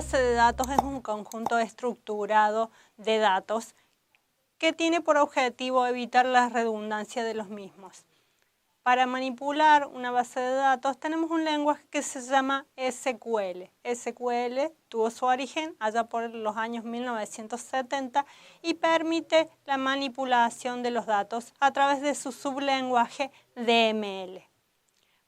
base de datos es un conjunto estructurado de datos que tiene por objetivo evitar la redundancia de los mismos. Para manipular una base de datos tenemos un lenguaje que se llama SQL. SQL tuvo su origen allá por los años 1970 y permite la manipulación de los datos a través de su sublenguaje DML.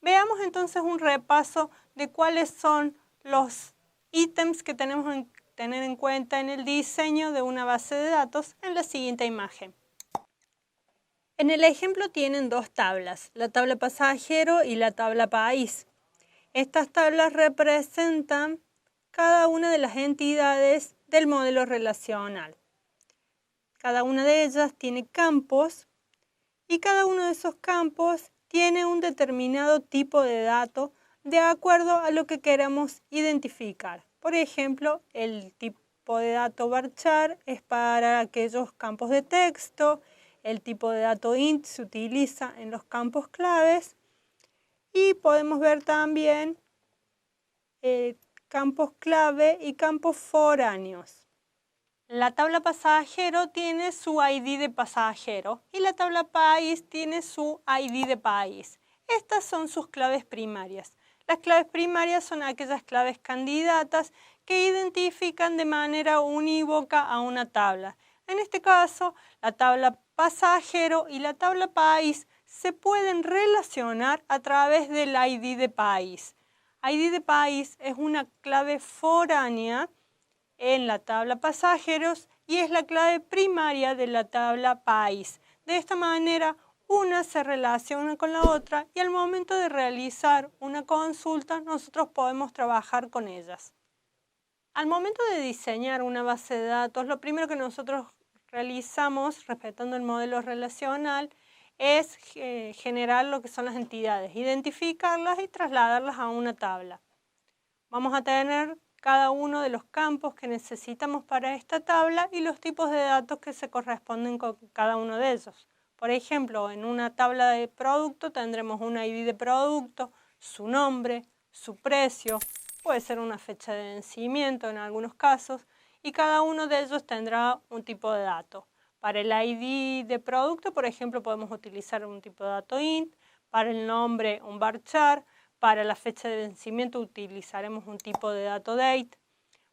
Veamos entonces un repaso de cuáles son los ítems que tenemos que tener en cuenta en el diseño de una base de datos en la siguiente imagen. En el ejemplo tienen dos tablas, la tabla pasajero y la tabla país. Estas tablas representan cada una de las entidades del modelo relacional. Cada una de ellas tiene campos y cada uno de esos campos tiene un determinado tipo de dato de acuerdo a lo que queramos identificar. Por ejemplo, el tipo de dato varchar es para aquellos campos de texto, el tipo de dato int se utiliza en los campos claves y podemos ver también campos clave y campos foráneos. La tabla pasajero tiene su ID de pasajero y la tabla país tiene su ID de país. Estas son sus claves primarias. Las claves primarias son aquellas claves candidatas que identifican de manera unívoca a una tabla. En este caso, la tabla pasajero y la tabla país se pueden relacionar a través del ID de país. ID de país es una clave foránea en la tabla pasajeros y es la clave primaria de la tabla país. De esta manera, una se relaciona con la otra y al momento de realizar una consulta nosotros podemos trabajar con ellas. Al momento de diseñar una base de datos, lo primero que nosotros realizamos, respetando el modelo relacional, es generar lo que son las entidades, identificarlas y trasladarlas a una tabla. Vamos a tener cada uno de los campos que necesitamos para esta tabla y los tipos de datos que se corresponden con cada uno de ellos. Por ejemplo, en una tabla de producto tendremos un ID de producto, su nombre, su precio, puede ser una fecha de vencimiento en algunos casos, y cada uno de ellos tendrá un tipo de dato. Para el ID de producto, por ejemplo, podemos utilizar un tipo de dato int, para el nombre un varchar, para la fecha de vencimiento utilizaremos un tipo de dato date.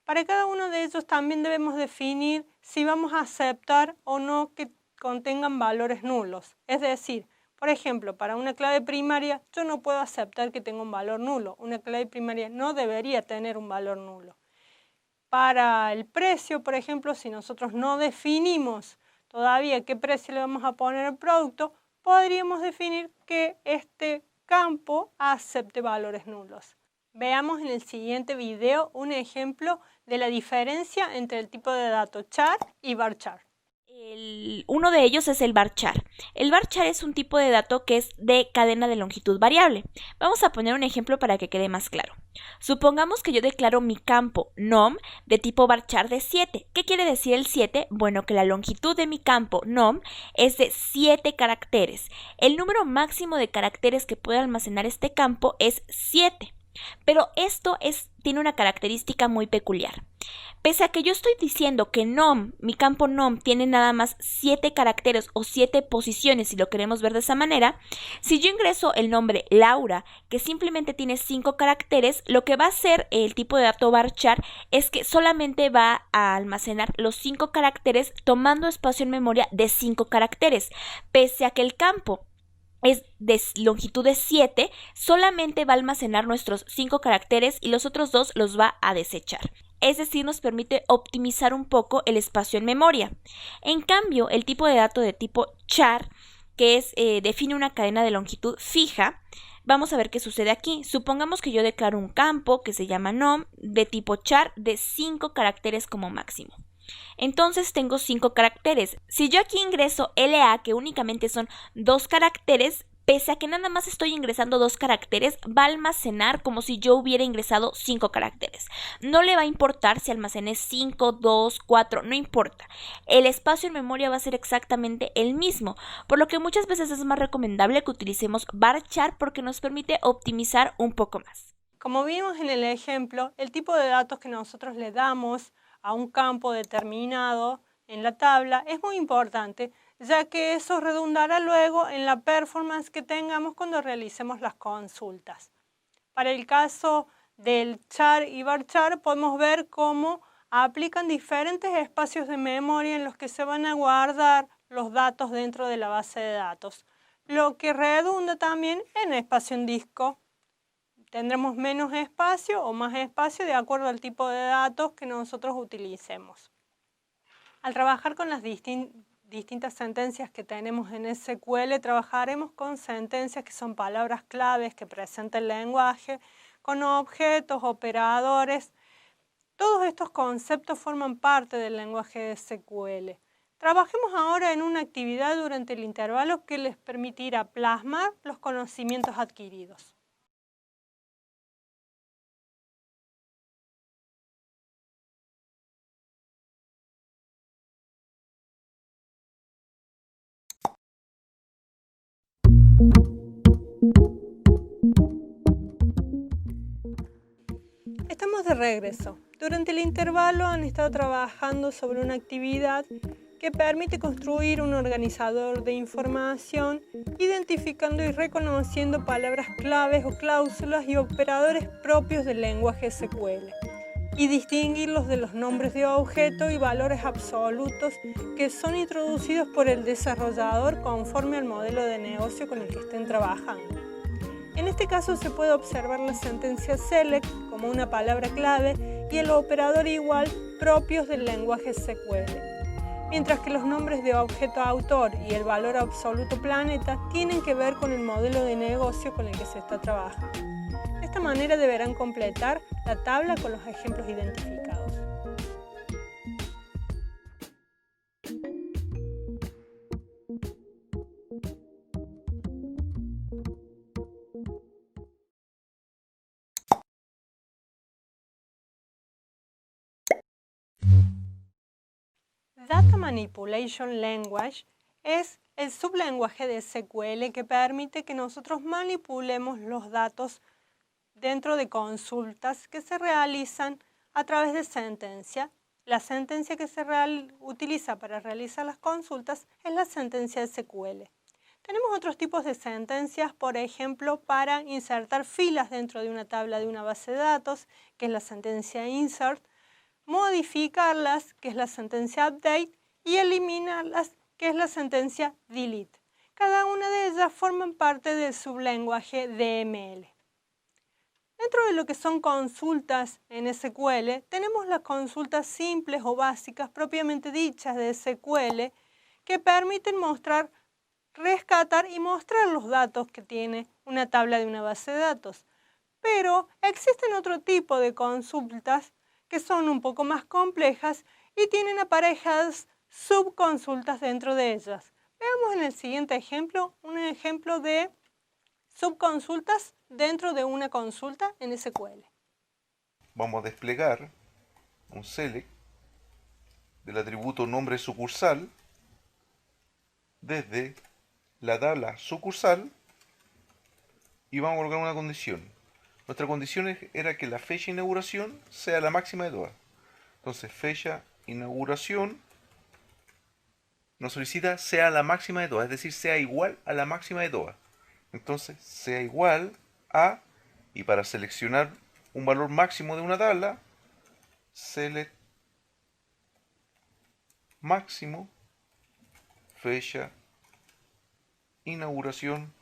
Para cada uno de ellos también debemos definir si vamos a aceptar o no que contengan valores nulos. Es decir, por ejemplo, para una clave primaria yo no puedo aceptar que tenga un valor nulo. Una clave primaria no debería tener un valor nulo. Para el precio, por ejemplo, si nosotros no definimos todavía qué precio le vamos a poner al producto, podríamos definir que este campo acepte valores nulos. Veamos en el siguiente video un ejemplo de la diferencia entre el tipo de dato char y varchar. Uno de ellos es el varchar. El varchar es un tipo de dato que es de cadena de longitud variable. Vamos a poner un ejemplo para que quede más claro. Supongamos que yo declaro mi campo nom de tipo varchar de 7. ¿Qué quiere decir el 7? Bueno, que la longitud de mi campo nom es de 7 caracteres. El número máximo de caracteres que puede almacenar este campo es 7. Pero esto tiene una característica muy peculiar. Pese a que yo estoy diciendo que nom, mi campo nom, tiene nada más 7 caracteres o 7 posiciones, si lo queremos ver de esa manera, si yo ingreso el nombre Laura, que simplemente tiene 5 caracteres, lo que va a hacer el tipo de dato varchar es que solamente va a almacenar los 5 caracteres tomando espacio en memoria de 5 caracteres, pese a que el campo es de longitud de 7, solamente va a almacenar nuestros 5 caracteres y los otros 2 los va a desechar. Es decir, nos permite optimizar un poco el espacio en memoria. En cambio, el tipo de dato de tipo char, que define una cadena de longitud fija, vamos a ver qué sucede aquí. Supongamos que yo declaro un campo que se llama nom de tipo char de 5 caracteres como máximo. Entonces tengo 5 caracteres. Si yo aquí ingreso LA, que únicamente son 2 caracteres, pese a que nada más estoy ingresando 2 caracteres, va a almacenar como si yo hubiera ingresado 5 caracteres. No le va a importar si almacené 5, 2, 4, no importa. El espacio en memoria va a ser exactamente el mismo, por lo que muchas veces es más recomendable que utilicemos varchar porque nos permite optimizar un poco más. Como vimos en el ejemplo, el tipo de datos que nosotros le damos a un campo determinado en la tabla es muy importante, ya que eso redundará luego en la performance que tengamos cuando realicemos las consultas. Para el caso del char y varchar podemos ver cómo aplican diferentes espacios de memoria en los que se van a guardar los datos dentro de la base de datos, lo que redunda también en espacio en disco. Tendremos menos espacio o más espacio de acuerdo al tipo de datos que nosotros utilicemos. Al trabajar con las distintas sentencias que tenemos en SQL, trabajaremos con sentencias que son palabras claves que presenta el lenguaje, con objetos, operadores. Todos estos conceptos forman parte del lenguaje de SQL. Trabajemos ahora en una actividad durante el intervalo que les permitirá plasmar los conocimientos adquiridos. Estamos de regreso. Durante el intervalo han estado trabajando sobre una actividad que permite construir un organizador de información, identificando y reconociendo palabras claves o cláusulas y operadores propios del lenguaje SQL, y distinguirlos de los nombres de objeto y valores absolutos que son introducidos por el desarrollador conforme al modelo de negocio con el que estén trabajando. En este caso se puede observar la sentencia select como una palabra clave y el operador igual propios del lenguaje SQL, mientras que los nombres de objeto autor y el valor absoluto planeta tienen que ver con el modelo de negocio con el que se está trabajando. De esta manera deberán completar la tabla con los ejemplos identificados. Data Manipulation Language es el sublenguaje de SQL que permite que nosotros manipulemos los datos dentro de consultas que se realizan a través de sentencia. La sentencia que se utiliza para realizar las consultas es la sentencia SQL. Tenemos otros tipos de sentencias, por ejemplo, para insertar filas dentro de una tabla de una base de datos, que es la sentencia insert, modificarlas, que es la sentencia update, y eliminarlas, que es la sentencia delete. Cada una de ellas forman parte del sublenguaje DML. Dentro de lo que son consultas en SQL, tenemos las consultas simples o básicas propiamente dichas de SQL que permiten rescatar y mostrar los datos que tiene una tabla de una base de datos. Pero existen otro tipo de consultas que son un poco más complejas y tienen aparejadas subconsultas dentro de ellas. Veamos en el siguiente ejemplo un ejemplo de subconsultas dentro de una consulta en SQL. Vamos a desplegar un select del atributo nombre sucursal desde la tabla sucursal y vamos a colocar una condición. Nuestra condición era que la fecha de inauguración sea la máxima de todas. Entonces, fecha inauguración nos solicita sea la máxima de todas, es decir, sea igual a la máxima de todas. Entonces, sea igual a, y para seleccionar un valor máximo de una tabla, select máximo fecha inauguración.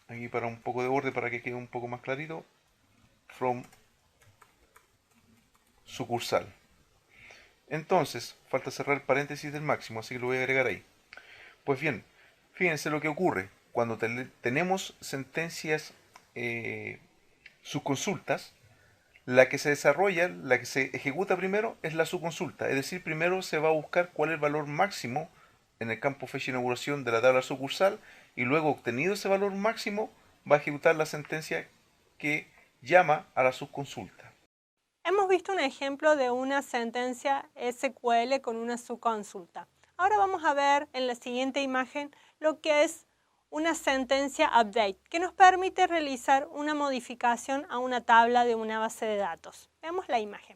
Aquí para un poco de orden, para que quede un poco más clarito, from sucursal. Entonces, falta cerrar el paréntesis del máximo, así que lo voy a agregar ahí. Pues bien, fíjense lo que ocurre cuando tenemos sentencias subconsultas. La que se desarrolla, la que se ejecuta primero es la subconsulta, es decir, primero se va a buscar cuál es el valor máximo en el campo fecha de inauguración de la tabla sucursal y luego, obtenido ese valor máximo, va a ejecutar la sentencia que llama a la subconsulta. Hemos visto un ejemplo de una sentencia SQL con una subconsulta. Ahora vamos a ver en la siguiente imagen lo que es una sentencia update que nos permite realizar una modificación a una tabla de una base de datos. Veamos la imagen.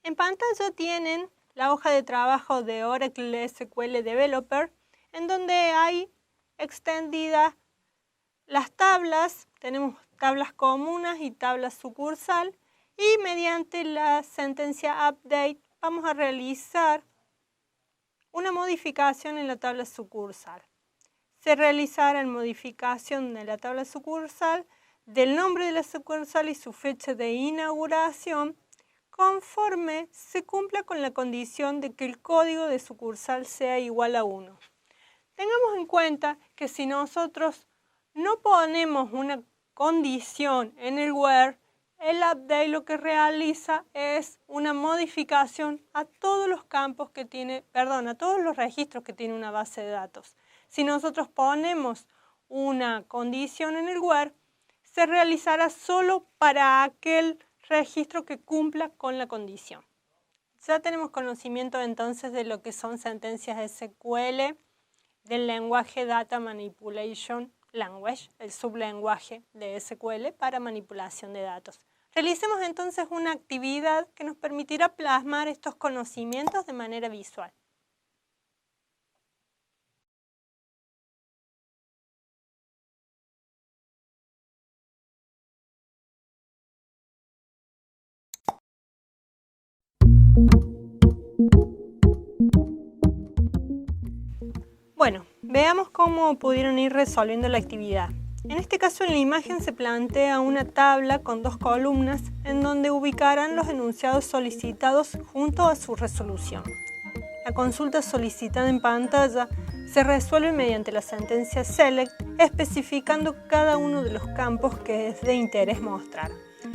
En pantalla tienen la hoja de trabajo de Oracle SQL Developer, en donde hay extendidas las tablas. Tenemos tablas comunes y tablas sucursal, y mediante la sentencia update vamos a realizar una modificación en la tabla sucursal. Se realizará la modificación de la tabla sucursal del nombre de la sucursal y su fecha de inauguración conforme se cumpla con la condición de que el código de sucursal sea igual a 1. Tengamos en cuenta que si nosotros no ponemos una condición en el where, el update lo que realiza es una modificación a todos los campos que tiene, a todos los registros que tiene una base de datos. Si nosotros ponemos una condición en el where, se realizará solo para aquel registro que cumpla con la condición. Ya tenemos conocimiento entonces de lo que son sentencias SQL, del lenguaje Data Manipulation Language, el sublenguaje de SQL para manipulación de datos. Realicemos entonces una actividad que nos permitirá plasmar estos conocimientos de manera visual. Bueno, veamos cómo pudieron ir resolviendo la actividad. En este caso, en la imagen se plantea una tabla con 2 columnas en donde ubicarán los enunciados solicitados junto a su resolución. La consulta solicitada en pantalla se resuelve mediante la sentencia select, especificando cada uno de los campos que es de interés mostrar.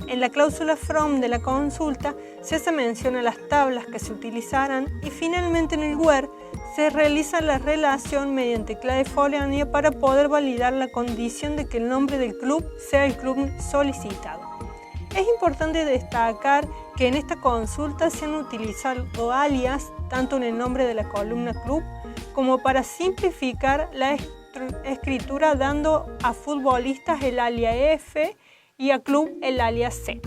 En la cláusula from de la consulta se hace mención a las tablas que se utilizarán y finalmente en el where se realiza la relación mediante clave foránea para poder validar la condición de que el nombre del club sea el club solicitado. Es importante destacar que en esta consulta se han utilizado alias tanto en el nombre de la columna club como para simplificar la escritura, dando a futbolistas el alias F y a club el alias C.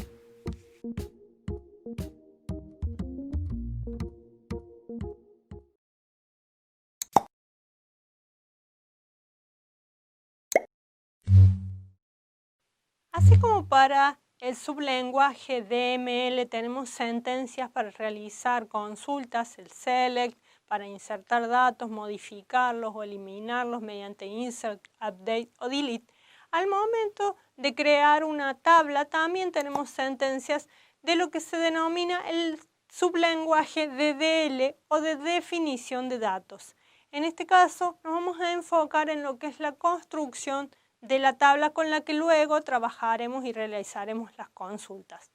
Así como para el sublenguaje DML tenemos sentencias para realizar consultas, el select, para insertar datos, modificarlos o eliminarlos mediante insert, update o delete. Al momento de crear una tabla también tenemos sentencias de lo que se denomina el sublenguaje DDL o de definición de datos. En este caso nos vamos a enfocar en lo que es la construcción de la tabla con la que luego trabajaremos y realizaremos las consultas.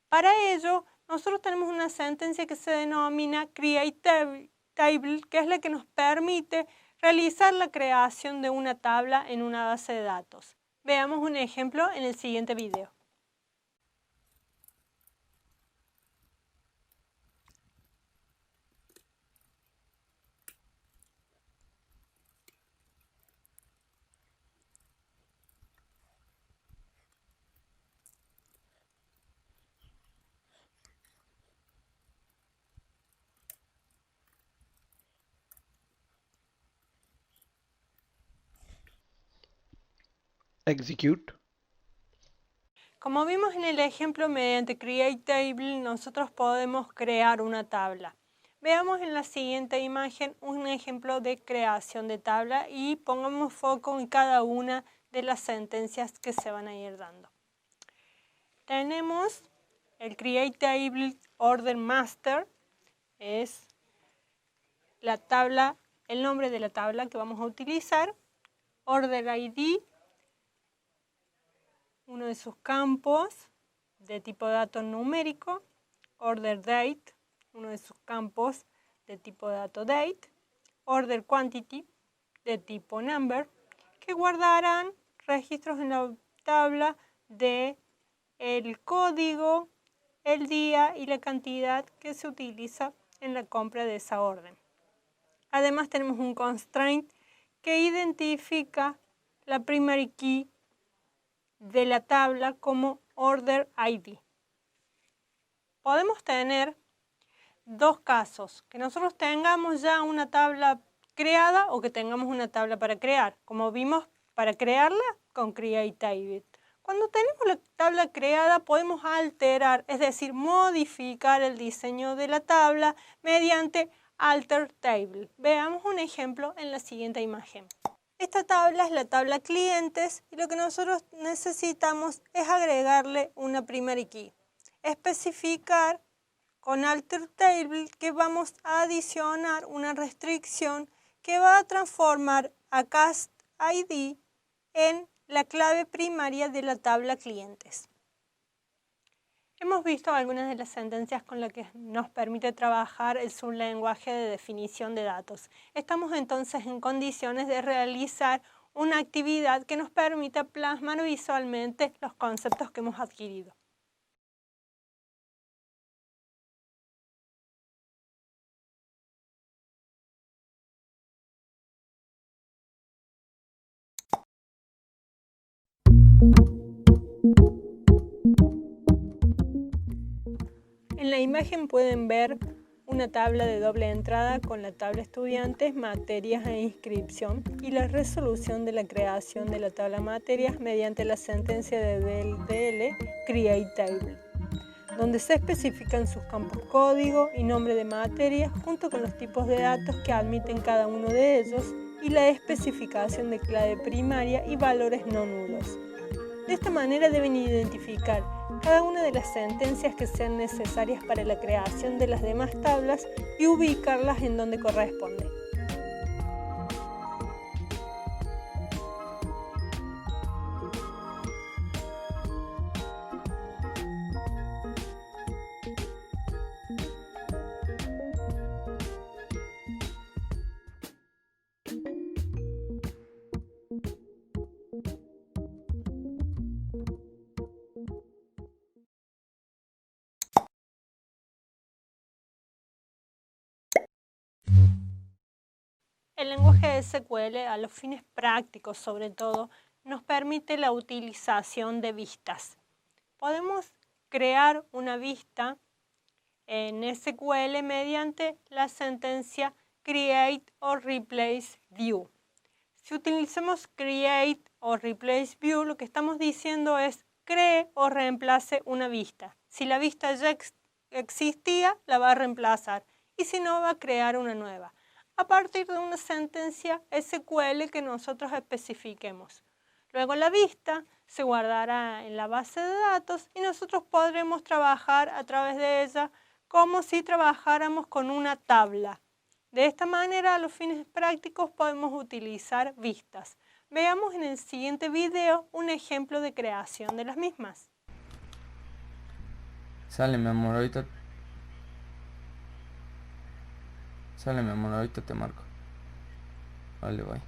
Para ello, nosotros tenemos una sentencia que se denomina create table, que es la que nos permite realizar la creación de una tabla en una base de datos. Veamos un ejemplo en el siguiente video. Execute. Como vimos en el ejemplo, mediante Create Table nosotros podemos crear una tabla. Veamos en la siguiente imagen un ejemplo de creación de tabla y pongamos foco en cada una de las sentencias que se van a ir dando. Tenemos el Create Table Order Master, es la tabla, el nombre de la tabla que vamos a utilizar. Order ID, uno de sus campos de tipo dato numérico. Order Date, uno de sus campos de tipo dato date. Order Quantity, de tipo number, que guardarán registros en la tabla de el código, el día y la cantidad que se utiliza en la compra de esa orden. Además tenemos un constraint que identifica la primary key de la tabla como order ID. Podemos tener dos casos, que nosotros tengamos ya una tabla creada o que tengamos una tabla para crear, como vimos para crearla con create table. Cuando tenemos la tabla creada podemos alterar, es decir, modificar el diseño de la tabla mediante alter table. Veamos un ejemplo en la siguiente imagen. Esta tabla es la tabla clientes y lo que nosotros necesitamos es agregarle una primary key. Especificar con alter table que vamos a adicionar una restricción que va a transformar a cast ID en la clave primaria de la tabla clientes. Hemos visto algunas de las sentencias con las que nos permite trabajar el sublenguaje de definición de datos. Estamos entonces en condiciones de realizar una actividad que nos permita plasmar visualmente los conceptos que hemos adquirido. En la imagen pueden ver una tabla de doble entrada con la tabla estudiantes, materias e inscripción y la resolución de la creación de la tabla materias mediante la sentencia de DL create table, donde se especifican sus campos código y nombre de materias junto con los tipos de datos que admiten cada uno de ellos y la especificación de clave primaria y valores no nulos. De esta manera deben identificar cada una de las sentencias que sean necesarias para la creación de las demás tablas y ubicarlas en donde corresponde. El lenguaje SQL, a los fines prácticos sobre todo, nos permite la utilización de vistas. Podemos crear una vista en SQL mediante la sentencia create o replace view. Si utilizamos create o replace view, lo que estamos diciendo es cree o reemplace una vista. Si la vista ya existía, la va a reemplazar y si no, va a crear una nueva a partir de una sentencia SQL que nosotros especifiquemos. Luego la vista se guardará en la base de datos y nosotros podremos trabajar a través de ella como si trabajáramos con una tabla. De esta manera, a los fines prácticos podemos utilizar vistas. Veamos en el siguiente video un ejemplo de creación de las mismas. Sale, mi amor, ahorita te marco. Vale, bye.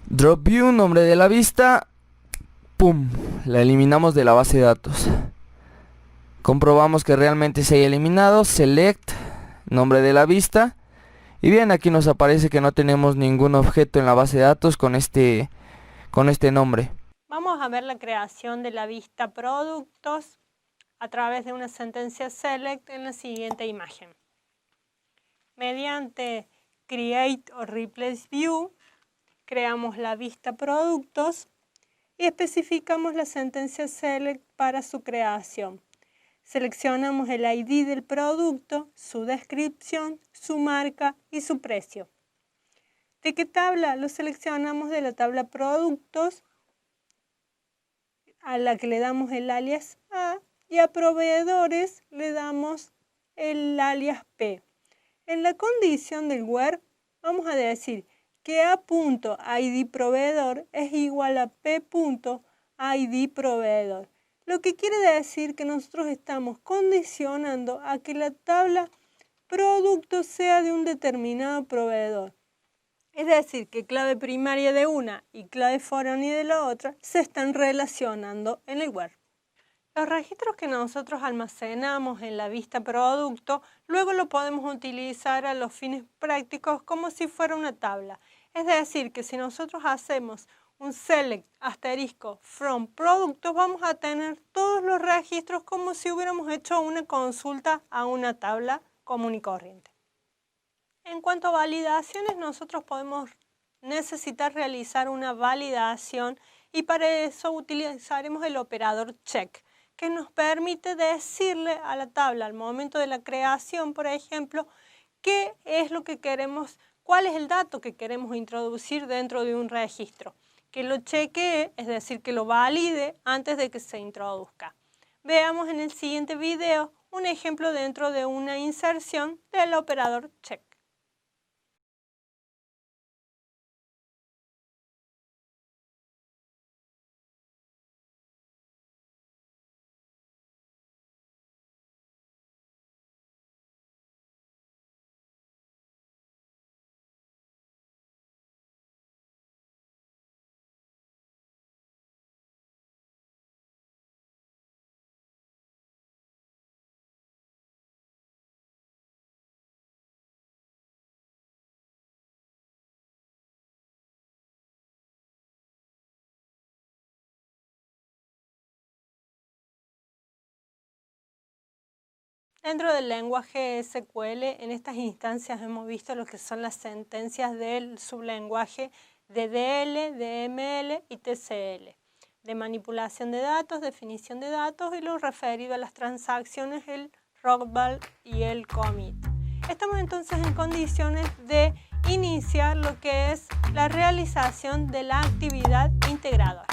Drop view, nombre de la vista. ¡Pum! La eliminamos de la base de datos. Comprobamos que realmente se haya eliminado. Select, nombre de la vista. Y bien, aquí nos aparece que no tenemos ningún objeto en la base de datos con este nombre. Vamos a ver la creación de la vista productos a través de una sentencia select en la siguiente imagen. Mediante create o replace view, creamos la vista productos y especificamos la sentencia select para su creación. Seleccionamos el ID del producto, su descripción, su marca y su precio. ¿De qué tabla? Lo seleccionamos de la tabla productos, a la que le damos el alias A, y a proveedores le damos el alias P. En la condición del where vamos a decir que A.id proveedor es igual a P.id proveedor. Lo que quiere decir que nosotros estamos condicionando a que la tabla producto sea de un determinado proveedor. Es decir, que clave primaria de una y clave foránea de la otra se están relacionando en el where. Los registros que nosotros almacenamos en la vista producto, luego lo podemos utilizar a los fines prácticos como si fuera una tabla. Es decir, que si nosotros hacemos un select asterisco from productos, vamos a tener todos los registros como si hubiéramos hecho una consulta a una tabla común y corriente. En cuanto a validaciones, nosotros podemos necesitar realizar una validación y para eso utilizaremos el operador check, que nos permite decirle a la tabla al momento de la creación, por ejemplo, qué es lo que queremos, cuál es el dato que queremos introducir dentro de un registro. Que lo chequee, es decir, que lo valide antes de que se introduzca. Veamos en el siguiente video un ejemplo dentro de una inserción del operador check. Dentro del lenguaje SQL, en estas instancias hemos visto lo que son las sentencias del sublenguaje DDL, DML y TCL, de manipulación de datos, definición de datos y lo referido a las transacciones, el rollback y el commit. Estamos entonces en condiciones de iniciar lo que es la realización de la actividad integradora.